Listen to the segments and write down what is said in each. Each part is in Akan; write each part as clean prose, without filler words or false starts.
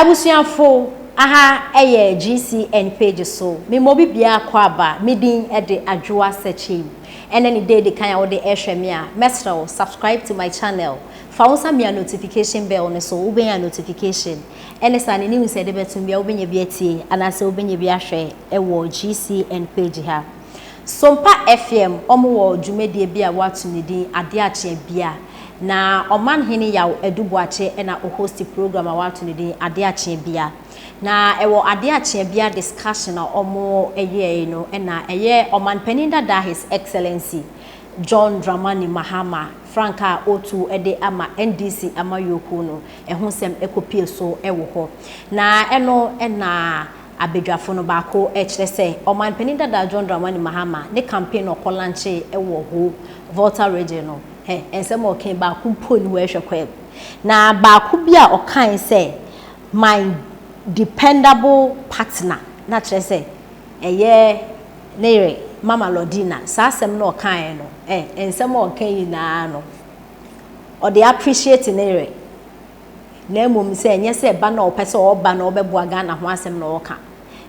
Ebusuafo aha eye GCN page so me mo bibia kwaba medin e de adwoa searching ene ni day de kan wo de ehwe me a mesro subscribe to my channel faunsa me notification bell ne so wo benya notification ene sa ne news e de betum bia wo benya bia tie anase wo benya bia hwe e wo GCN page ha Sompa FM omo wo dwumedie bia watu ne din ade ache bia na oman hini yaw edubuache na o host program watu ne din ade ache bia na ewo ade ache bia discussion omo eye no na eye oman peninda da his excellency John Dramani Mahama Franka otu ede ama NDC ama yoku no ehun sem ekopie so ewo ho na eno na abedwafo no baako kire se oman peninda da John Dramani Mahama ne campaign okolanche ewo ho Volta region no ensem okan baako poni we hwekwe na baako bia okan se my dependable partner na kire se eye nere Mama Lodina sa asem no okan no ensem okan yina no o dey appreciate nere na mum se enye se ba na opese oba na obeboa Ghana ho asem no oka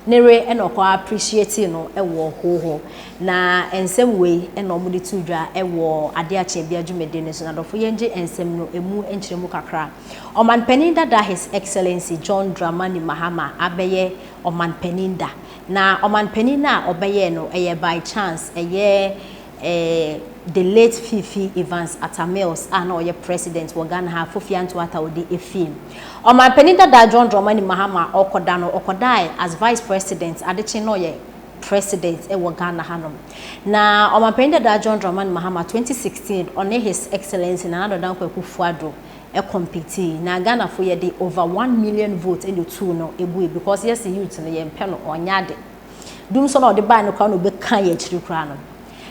nere enoko appreciate no ewo hoho na ensem we eno de tudwa ewo ade ache bia dwumede ne so na dofo yenje ensem no emu enchiremu kakra oman peninda da his excellency John Dramani Mahama abeye oman peninda na oman penina obeye no eye by chance eye the late Fifi Evans Atamils and or your president wa Ghana ha fofianto ata odi efim oman peninda da John Dramani Mahama okodai as vice president adechi no ye president e wa Ghana hanom na oman peninda da John Dramani Mahama 2016 on his excellency na ado dan kwakufuado e compete na Ghana for ye dey over 1 million votes in the two no ebu because yes youth no ye mpe no onyade dum so na ode ba no kwa no be kan ye chiri kra no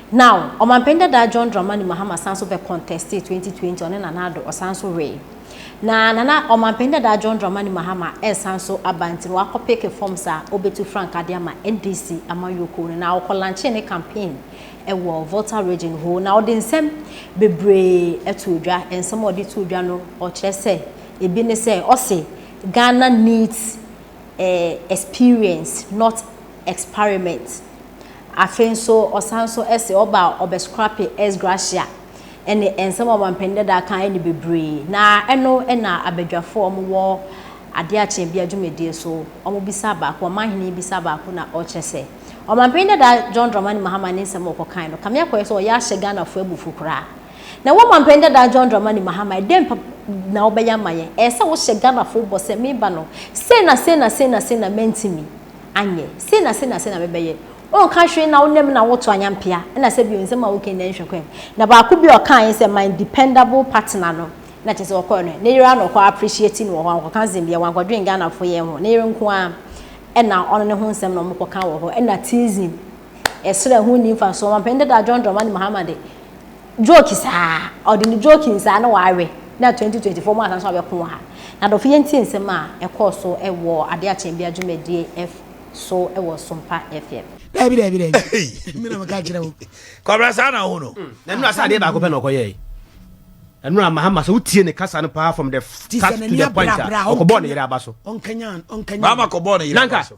now oman peninda da John Dramani Mahama sanso be contest 2020 on na nado osanso re na nana oman peninda da John Dramani Mahama sanso abanti no akopeke forms a obetu Frank Adiama NDC amayoko na okolanche ne campaign ewo Volta region ho na ode nsem bebre etudwa ensem ode tudwa no o kire se ebi ne se o se Ghana needs experience not experiment afenso osanso ese oba obescrape es gracia ene ensem oman peninda da kan ene bebre na eno na abedwafo omwo ade ache bia dwumedie so omo bisa ba ko mahene bisa ba ko na o chese oman peninda da John Dramani Mahama ne nsem okokan no kamia ko so ya hye Ghana fo abufu kra na woman peninda da John Dramani Mahama dem na obeya maye ese wo hye Ghana fo bo se me ba no se na mentimi anye se na bebeye on ka hwe na wonem na woto anyampia na se bi nsem a woken na nhwekwen na ba ko bi okan se my dependable partner no na chese okọ no ne yira no ko appreciate no ho kan zembia wan kwadwen Ghana fo ye ho ne yira nko a na ono ne ho nsem no mo kan wo ho na teasing esre hu ni fa so man pende da John Dramani Mahama de joke sa odi ni joking sa na wawe na 2024 mo asan so abekon ha na do fi enti nsem a ekọ so ewo ade ache bia dwumedie f so ewo Sompa FM Dabi. Me na maka kire wo. Kobra sa na ho no. Na nura sa de ba ko pe na okoye. Na nura Mahama so utie ne kasa no power from the start to the point. Okobo ne yere abaso. Onkanya. Mahama kobo ne yere abaso.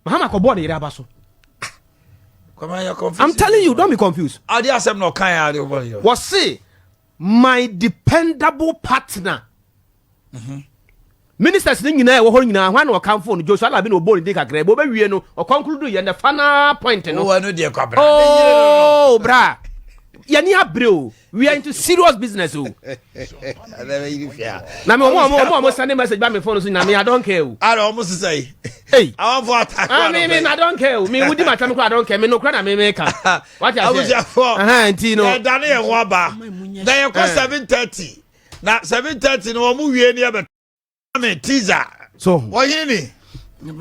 Mahama kobo ne yere abaso. Come on, you're confused. I'm telling you, don't be confused. Ade asem no kan ya de over here. Was say my dependable partner. Ministers ni nyina e wo ho nyina hwan no kan phone Joshua Labi no ball ndi kakra bo be wie no o conclude ye the final point no wo no de kwabra oh bra ya ni abreo we are into serious business oh na me omo send message ba me phone so na me I don't care oh I almost say hey I want for attack me I don't care me wudi matam ko I don't care me no kra na me ka what you say ntino na dane ye ho aba na ye ko 7:30 na 7:30 no mo wie ni e me teaser so oyini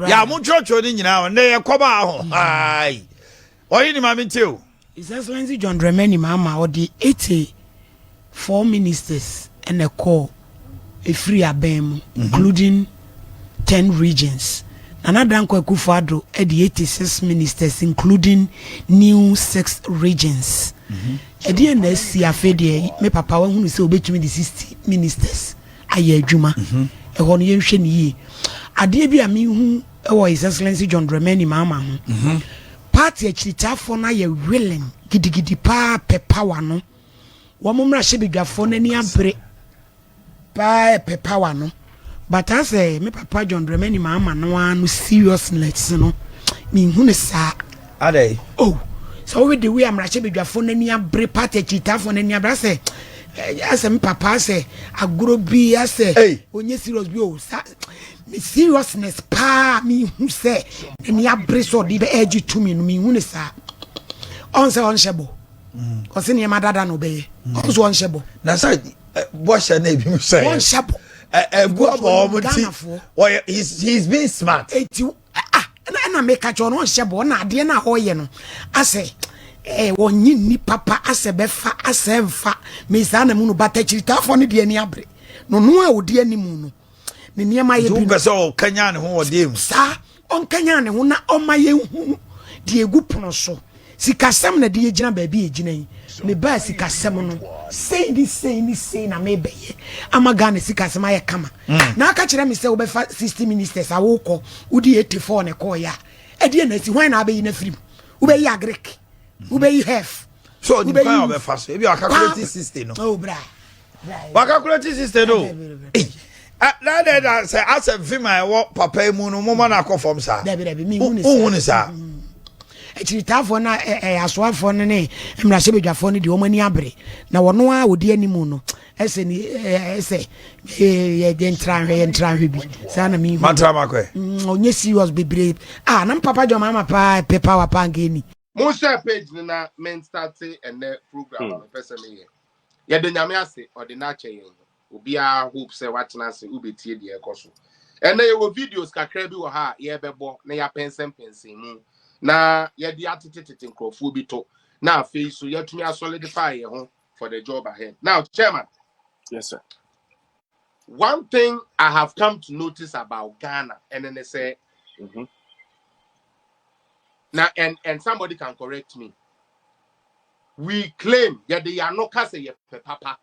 ya mu chocho ni nyina na ye koba ho ai oyini ma me tell His Excellency John Dramani Mahama or the 84 ministers and a call a free abem including 10 regions. Another Kufuado at the 86 ministers including new 6 regions. At the end of the me papa who say obey me the 60 ministers. Aye Juma. ɛhɔ no yɛnhwɛ ne yie adeɛ bi a mehu ɛwɔ His Excellency John Dramani Mahama ho party akyiritafoɔ no ayɛ willing gidigidi paa pɛ power no wɔn mmra hyɛ badwafoɔ no ani abere paa pɛ power no but I say me papa John Dramani Mahama no ano seriousness no mehu ne saa adai oh so we the way am rache bedwafo nani abre party chitafo nani abra say ase me papa say agoro bi ase onye serious bi o me seriousness pa me hu say nani abre so di be edge to me no me hu ne sa on say on shebo ko se ne ma dada no be on so on shebo na say bo sha na bi mu say on shebo go bo mo ti he's being smart na make a John on shebo na ade na hoye no ase wonyi ni papa ase befa ase mfa me sa na mu no batachitafo ne de ani abre no no a odi ani mu no ne niema ye bi du pese o kanya ne ho ode mu sa on kanya ne ho na o ma ye hu de egu pono so sikasem na de ye gina ba bi ye gina yi me ba sikasem no say na me beye amaga ne sikasem aye kama na aka kire me say wo be 60 ministers awoko udi 84 ne ko ya e de na si hwan na abeyi na firim wo be yi agrek wo be yi hef so ni pa o be fa so e bi calculate system no oh bra calculate system no na de say as a vima e wo papa mu no mo ma na akọ sa da bi mi hu ne sa echitafo na asoafo ne mrahye bedwafo ne de o mani abre na wono a odi animu no ese ni ese ye entranhwe bi sa na mi mantra makwe onye serious bebre na papa jo mama pa pepa wa pangeni mo share page na men start and the program on person me ye de nyame ase o de na che yen obi a hope say what na ase ubetie de ekoso and ye wo videos kakra bi wo ha ye bebo na ya pensen mu na ye di atitete nkrofo bi to na afei so ye tumi solidify ye ho for the job ahead. Now chairman, yes sir, one thing I have come to notice about Ghana and then they say now and somebody can correct me, we claim that they are no kase ye papa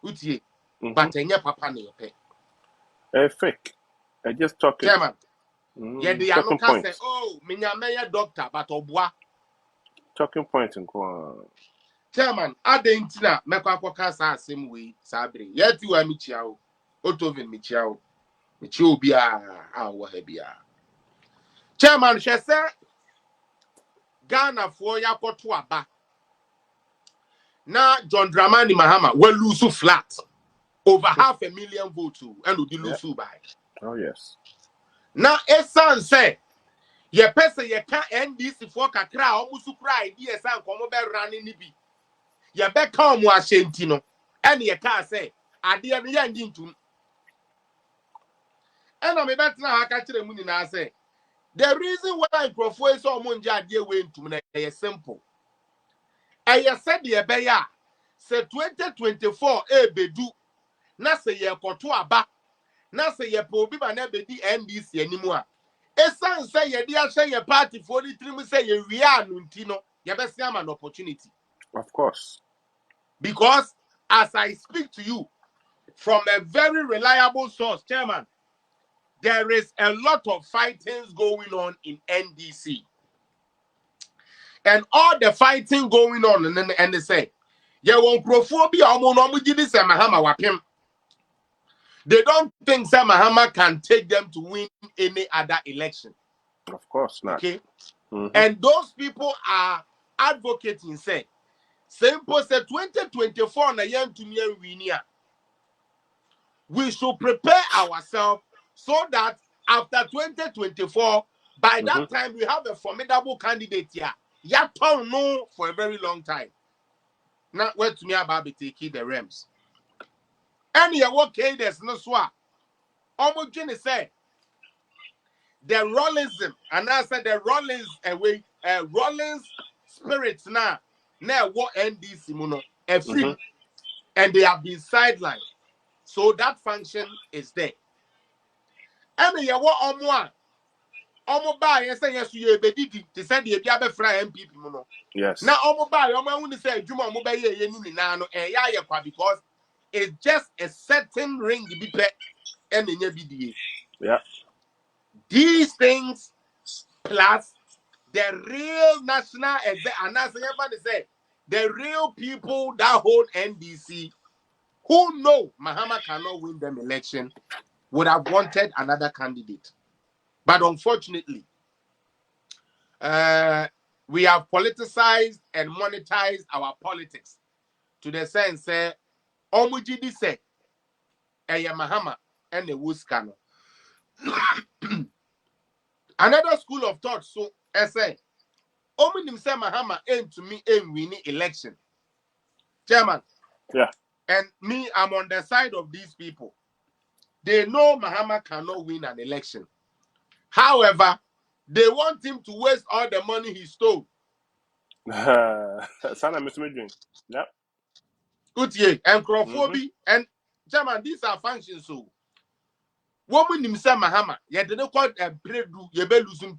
utie but enye papa ne ye fake I just talking chairman yeah they are no kase oh minya me doctor but obwa talking point in kwa chairman adentina mekwa akoka sa asem we sabre yeti wa michia o otovin michia o michi obi a wo ha bia chairman hwese Ghana for yakoto aba na John Dramani Mahama we lose flat over 500,000 votes and we lose by oh yes na esan say ye pese ye ka NDC for kakra omusu kra idea san komo be rane ni bi ye be ka omu ahyenti no ene ye ka say ade no ye ndi ntum ena me betna ha ka kire mu ni na say the reason why Professor is omu nja ade we ntum na ye simple ye said ye be ya say 2024 bedu na say ye koto aba na say ye po bi ba na be di NDC animu a esan say ye di ahye ye party for the trim say ye wi anu nti no ye be see am an opportunity of course because as I speak to you from a very reliable source chairman there is a lot of fightings going on in NDC and all the fighting going on and they say ye won prophobia omo no mo gidi se Mahama wapem. They don't think Sam Mahama can take them to win any other election. of course not Okay? And those people are advocating, say, simple say 2024 na yen to near winia. We should prepare ourselves so that after 2024, by that time we have a formidable candidate here. Yet no for a very long time. Now where to me about taking the realms. And you okay, there's no swap. Almost Jenny say the Rollinsm, and I said the Rollins away, Rollins spirits now what NDC mono free, and they have been sidelined. So that function is there. And you what omo buy and say yes you be didi to send the biabe fra MPP mono. yes Now omo buy omo who say juma omo buy ye ni na no ya kwa because it's just a certain ring the be and BDA. Yeah. These things plus the real national and as everybody say, the real people that hold NDC who know Mahama cannot win them election would have wanted another candidate. But unfortunately, we have politicized and monetized our politics to the sense that Omujidi said, Mahama and the Wuskano. Another school of thought, so I say, Omunim say Mahama ain't to me ain't winning election. Chairman. Yeah. And me, I'm on the side of these people. They know Mahama cannot win an election. However, they want him to waste all the money he stole. Sana Mr. Midwin. Yep. Utie and Crawfordy and Chairman, these are functions. So, woman himself Mahama, you didn't call a bread, you be losing